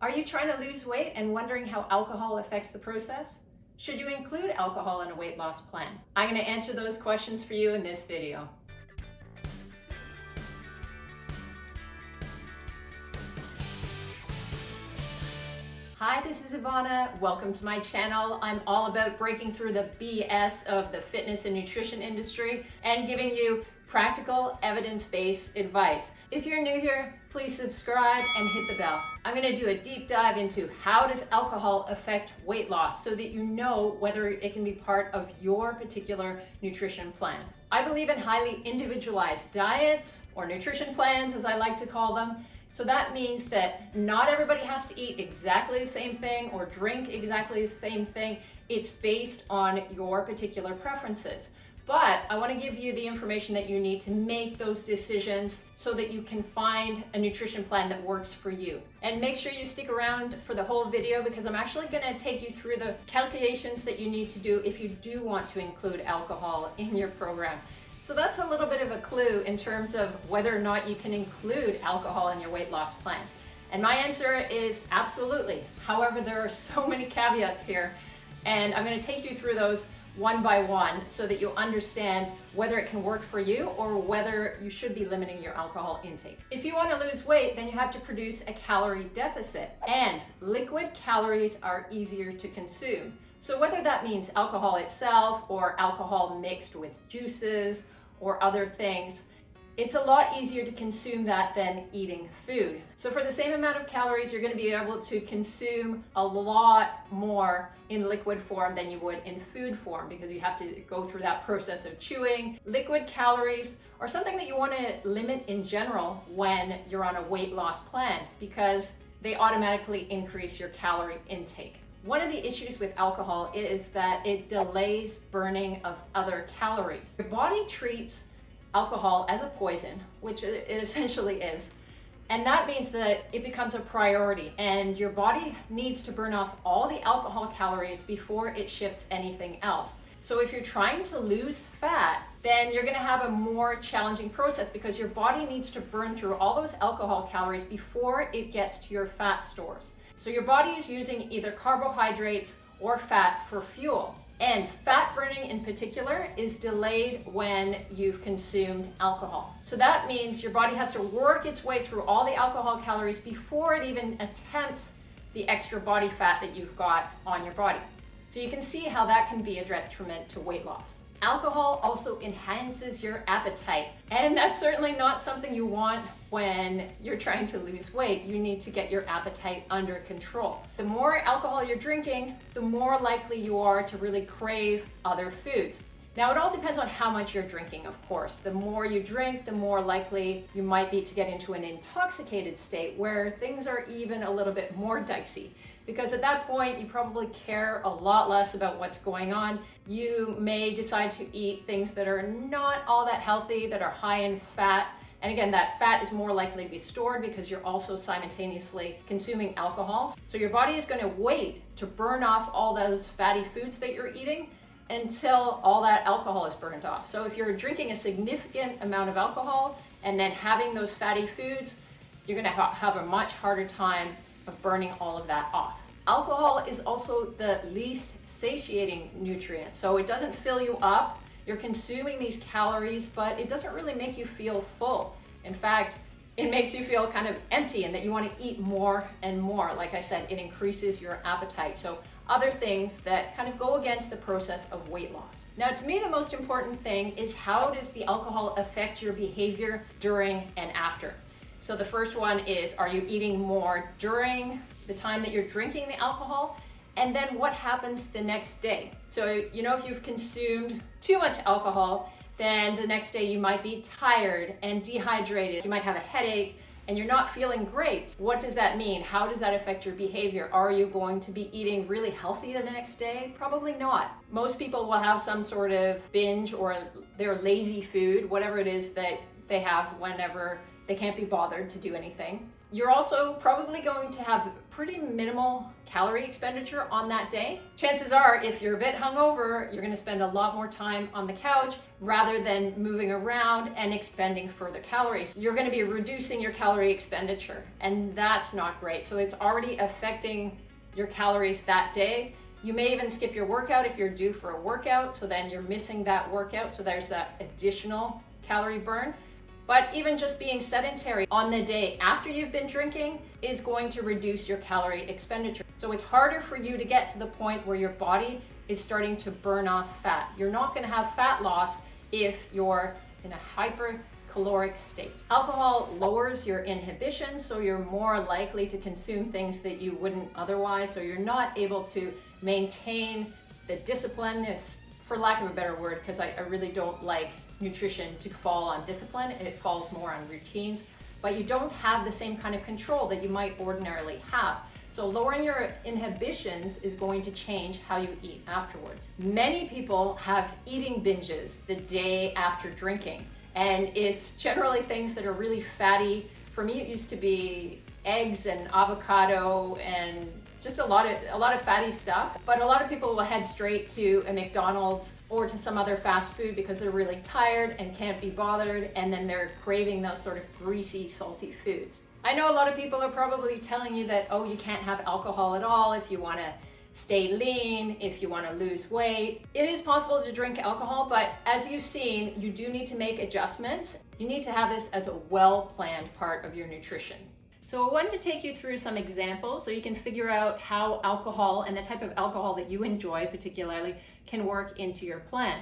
Are you trying to lose weight and wondering how alcohol affects the process? Should you include alcohol in a weight loss plan? I'm going to answer those questions for you in this video. Hi, this is Ivana. Welcome to my channel. I'm all about breaking through the BS of the fitness and nutrition industry and giving you practical, evidence-based advice. If you're new here, please subscribe and hit the bell. I'm going to do a deep dive into how does alcohol affect weight loss so that you know whether it can be part of your particular nutrition plan. I believe in highly individualized diets, or nutrition plans as I like to call them. So that means that not everybody has to eat exactly the same thing or drink exactly the same thing. It's based on your particular preferences. But I want to give you the information that you need to make those decisions so that you can find a nutrition plan that works for you. And make sure you stick around for the whole video because I'm actually going to take you through the calculations that you need to do if you do want to include alcohol in your program. So that's a little bit of a clue in terms of whether or not you can include alcohol in your weight loss plan. And my answer is absolutely. However, there are so many caveats here, and I'm going to take you through those one by one so that you'll understand whether it can work for you or whether you should be limiting your alcohol intake. If you want to lose weight, then you have to produce a calorie deficit, and liquid calories are easier to consume. So whether that means alcohol itself or alcohol mixed with juices or other things, it's a lot easier to consume that than eating food. So for the same amount of calories, you're going to be able to consume a lot more in liquid form than you would in food form because you have to go through that process of chewing. Liquid calories are something that you want to limit in general when you're on a weight loss plan because they automatically increase your calorie intake. One of the issues with alcohol is that it delays burning of other calories. Your body treats alcohol as a poison, which it essentially is, and that means that it becomes a priority and your body needs to burn off all the alcohol calories before it shifts anything else. So if you're trying to lose fat, then you're going to have a more challenging process because your body needs to burn through all those alcohol calories before it gets to your fat stores. So your body is using either carbohydrates or fat for fuel. And fat burning in particular is delayed when you've consumed alcohol. So that means your body has to work its way through all the alcohol calories before it even attempts the extra body fat that you've got on your body. So you can see how that can be a detriment to weight loss. Alcohol also enhances your appetite, and that's certainly not something you want when you're trying to lose weight. You need to get your appetite under control. The more alcohol you're drinking, the more likely you are to really crave other foods. Now, it all depends on how much you're drinking, of course. The more you drink, the more likely you might be to get into an intoxicated state where things are even a little bit more dicey. Because at that point, you probably care a lot less about what's going on. You may decide to eat things that are not all that healthy, that are high in fat. And again, that fat is more likely to be stored because you're also simultaneously consuming alcohol. So your body is going to wait to burn off all those fatty foods that you're eating until all that alcohol is burned off. So if you're drinking a significant amount of alcohol and then having those fatty foods, you're going to have a much harder time of burning all of that off. Alcohol is also the least satiating nutrient, so it doesn't fill you up. You're consuming these calories, but it doesn't really make you feel full. In fact, it makes you feel kind of empty and that you want to eat more and more. Like I said, it increases your appetite. So other things that kind of go against the process of weight loss. Now, to me, the most important thing is how does the alcohol affect your behavior during and after? So the first one is, are you eating more during the time that you're drinking the alcohol? And then what happens the next day? So, if you've consumed too much alcohol, then the next day you might be tired and dehydrated. You might have a headache and you're not feeling great. What does that mean? How does that affect your behavior? Are you going to be eating really healthy the next day? Probably not. Most people will have some sort of binge or their lazy food, whatever it is that they have whenever they can't be bothered to do anything. You're also probably going to have pretty minimal calorie expenditure on that day. Chances are, if you're a bit hungover, you're going to spend a lot more time on the couch rather than moving around and expending further calories. You're going to be reducing your calorie expenditure, and that's not great. So it's already affecting your calories that day. You may even skip your workout if you're due for a workout, so then you're missing that workout, so there's that additional calorie burn. But even just being sedentary on the day after you've been drinking is going to reduce your calorie expenditure. So it's harder for you to get to the point where your body is starting to burn off fat. You're not going to have fat loss if you're in a hypercaloric state. Alcohol lowers your inhibition, so you're more likely to consume things that you wouldn't otherwise. So you're not able to maintain the discipline, if for lack of a better word, because I really don't like nutrition to fall on discipline. It falls more on routines, but you don't have the same kind of control that you might ordinarily have. So lowering your inhibitions is going to change how you eat afterwards. Many people have eating binges the day after drinking, and it's generally things that are really fatty. For me, it used to be eggs and avocado and just a lot of fatty stuff. But a lot of people will head straight to a McDonald's or to some other fast food because they're really tired and can't be bothered, and then they're craving those sort of greasy, salty foods. I know a lot of people are probably telling you that, oh, you can't have alcohol at all if you want to stay lean, if you want to lose weight. It is possible to drink alcohol, but as you've seen, you do need to make adjustments. You need to have this as a well-planned part of your nutrition. So I wanted to take you through some examples so you can figure out how alcohol and the type of alcohol that you enjoy particularly can work into your plan.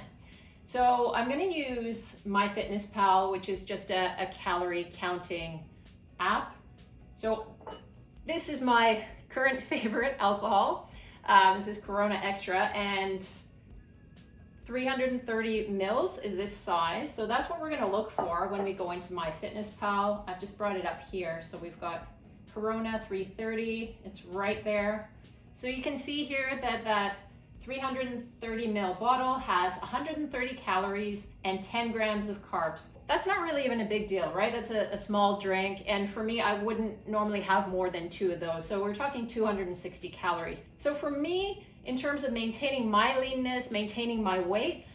So I'm going to use MyFitnessPal, which is just a calorie counting app. So this is my current favorite alcohol. This is Corona Extra, and 330 mils is this size. So that's what we're going to look for when we go into MyFitnessPal. I've just brought it up here. So we've got Corona 330. It's right there. So you can see here that that 330 ml bottle has 130 calories and 10 grams of carbs. That's not really even a big deal, right? That's a small drink. And for me, I wouldn't normally have more than 2 of those. So we're talking 260 calories. So for me, in terms of maintaining my leanness, maintaining my weight,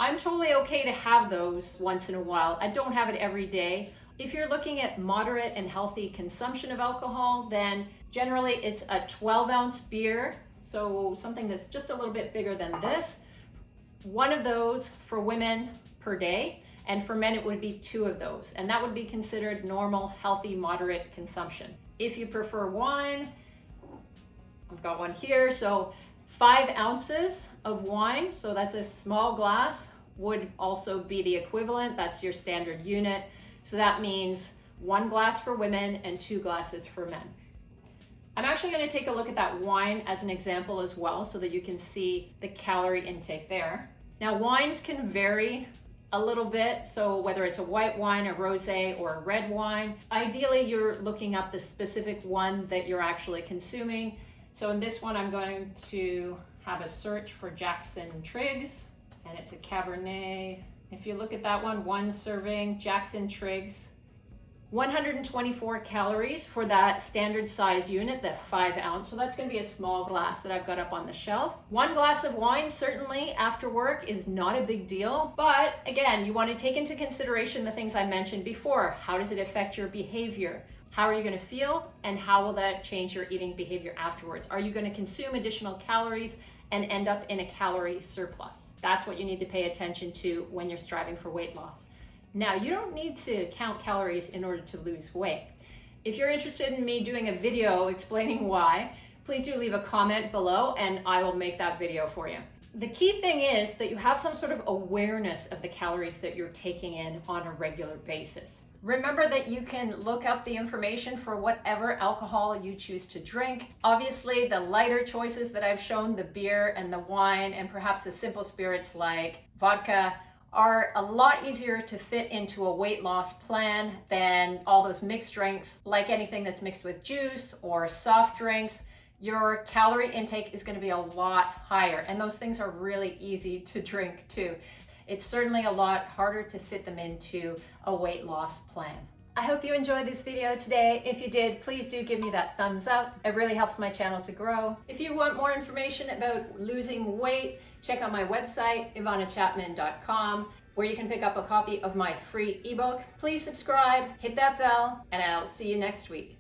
I'm totally okay to have those once in a while. I don't have it every day. If you're looking at moderate and healthy consumption of alcohol, then generally it's a 12-ounce beer. So something that's just a little bit bigger than this. 1 of those for women per day, and for men it would be 2 of those. And that would be considered normal, healthy, moderate consumption. If you prefer wine, I've got one here. So 5 ounces of wine, so that's a small glass, would also be the equivalent. That's your standard unit. So that means 1 glass for women and 2 glasses for men. I'm actually going to take a look at that wine as an example as well, so that you can see the calorie intake there. Now, wines can vary a little bit, so whether it's a white wine, a rosé, or a red wine, ideally you're looking up the specific one that you're actually consuming. So in this one, I'm going to have a search for Jackson Triggs, and it's a Cabernet. If you look at that one, 1 serving, Jackson Triggs, 124 calories for that standard size unit, that 5 ounce. So that's going to be a small glass that I've got up on the shelf. 1 glass of wine, certainly after work, is not a big deal. But again, you want to take into consideration the things I mentioned before. How does it affect your behavior? How are you going to feel? And how will that change your eating behavior afterwards? Are you going to consume additional calories and end up in a calorie surplus? That's what you need to pay attention to when you're striving for weight loss. Now, you don't need to count calories in order to lose weight. If you're interested in me doing a video explaining why, please do leave a comment below and I will make that video for you. The key thing is that you have some sort of awareness of the calories that you're taking in on a regular basis. Remember that you can look up the information for whatever alcohol you choose to drink. Obviously, the lighter choices that I've shown, the beer and the wine, and perhaps the simple spirits like vodka, are a lot easier to fit into a weight loss plan than all those mixed drinks. Like anything that's mixed with juice or soft drinks, your calorie intake is going to be a lot higher, and those things are really easy to drink too. It's certainly a lot harder to fit them into a weight loss plan. I hope you enjoyed this video today. If you did, please do give me that thumbs up. It really helps my channel to grow. If you want more information about losing weight, check out my website, ivanachapman.com, where you can pick up a copy of my free ebook. Please subscribe, hit that bell, and I'll see you next week.